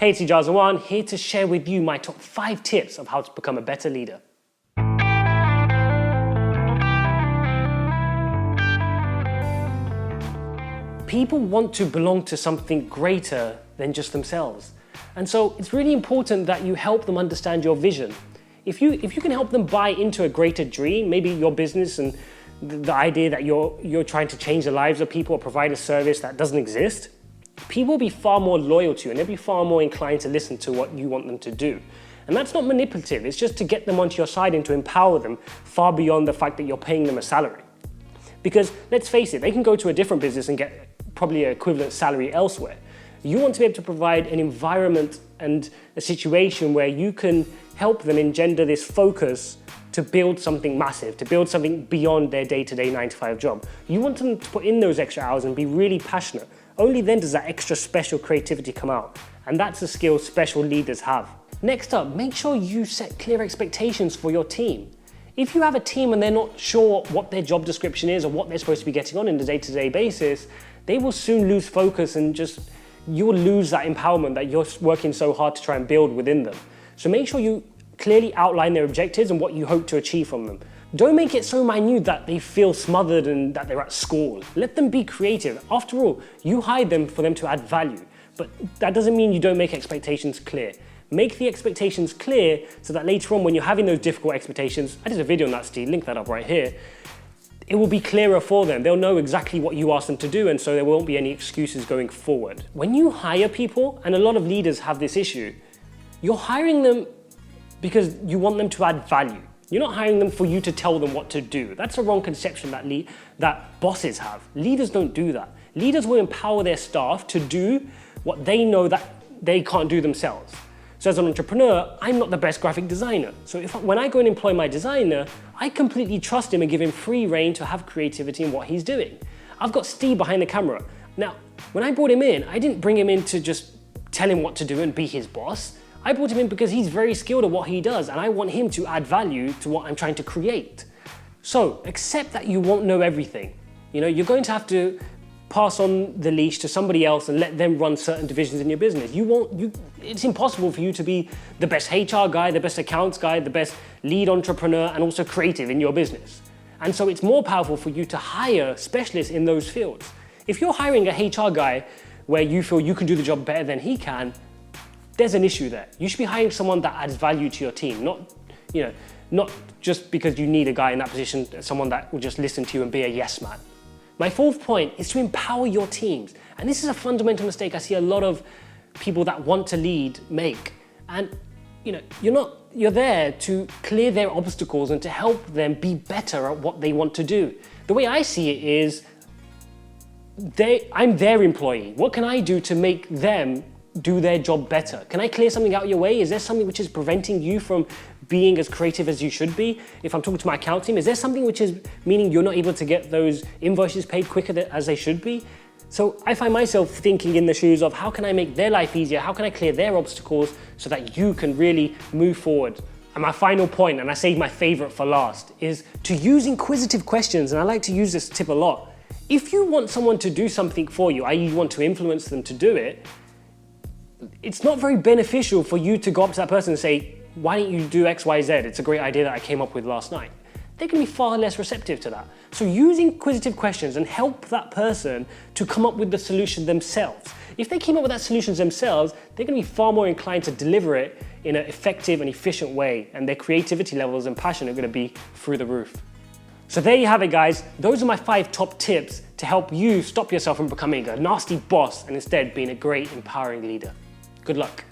Hey, it's Ijaz, here to share with you my top 5 tips of how to become a better leader. People want to belong to something greater than just themselves. And so it's really important that you help them understand your vision. If you can help them buy into a greater dream, maybe your business and the idea that you're trying to change the lives of people or provide a service that doesn't exist, people will be far more loyal to you and they'll be far more inclined to listen to what you want them to do. And that's not manipulative, it's just to get them onto your side and to empower them far beyond the fact that you're paying them a salary. Because let's face it, they can go to a different business and get probably an equivalent salary elsewhere. You want to be able to provide an environment and a situation where you can help them engender this focus to build something massive, to build something beyond their day-to-day 9-to-5 job. You want them to put in those extra hours and be really passionate. Only then does that extra special creativity come out. And that's a skill special leaders have. Next up, make sure you set clear expectations for your team. If you have a team and they're not sure what their job description is or what they're supposed to be getting on a day-to-day basis, they will soon lose focus and you will lose that empowerment that you're working so hard to try and build within them. So make sure you clearly outline their objectives and what you hope to achieve from them. Don't make it so minute that they feel smothered and that they're at school. Let them be creative. After all, you hired them for them to add value, but that doesn't mean you don't make expectations clear. Make the expectations clear so that later on when you're having those difficult expectations, I did a video on that, Steve, link that up right here, it will be clearer for them. They'll know exactly what you asked them to do, and so there won't be any excuses going forward. When you hire people, and a lot of leaders have this issue, you're hiring them because you want them to add value. You're not hiring them for you to tell them what to do. That's a wrong conception that bosses have. Leaders don't do that. Leaders will empower their staff to do what they know that they can't do themselves. So as an entrepreneur, I'm not the best graphic designer. So when I go and employ my designer, I completely trust him and give him free rein to have creativity in what he's doing. I've got Steve behind the camera. Now, when I brought him in, I didn't bring him in to just tell him what to do and be his boss. I brought him in because he's very skilled at what he does and I want him to add value to what I'm trying to create. So accept that you won't know everything. You're going to have to pass on the leash to somebody else and let them run certain divisions in your business. It's impossible for you to be the best HR guy, the best accounts guy, the best lead entrepreneur, and also creative in your business. And so it's more powerful for you to hire specialists in those fields. If you're hiring a HR guy where you feel you can do the job better than he can, there's an issue there. You should be hiring someone that adds value to your team, not just because you need a guy in that position, someone that will just listen to you and be a yes man. My 4th point is to empower your teams. And this is a fundamental mistake I see a lot of people that want to lead make. And you're there to clear their obstacles and to help them be better at what they want to do. The way I see it is, I'm their employee. What can I do to make them do their job better? Can I clear something out of your way? Is there something which is preventing you from being as creative as you should be? If I'm talking to my account team, is there something which is meaning you're not able to get those invoices paid quicker as they should be? So I find myself thinking in the shoes of how can I make their life easier? How can I clear their obstacles so that you can really move forward? And my final point, and I saved my favorite for last, is to use inquisitive questions. And I like to use this tip a lot. If you want someone to do something for you, i.e. you want to influence them to do it, it's not very beneficial for you to go up to that person and say, why don't you do X, Y, Z? It's a great idea that I came up with last night. They're going to be far less receptive to that. So use inquisitive questions and help that person to come up with the solution themselves. If they came up with that solution themselves, they're going to be far more inclined to deliver it in an effective and efficient way, and their creativity levels and passion are going to be through the roof. So there you have it, guys. Those are my 5 top tips to help you stop yourself from becoming a nasty boss and instead being a great, empowering leader. Good luck.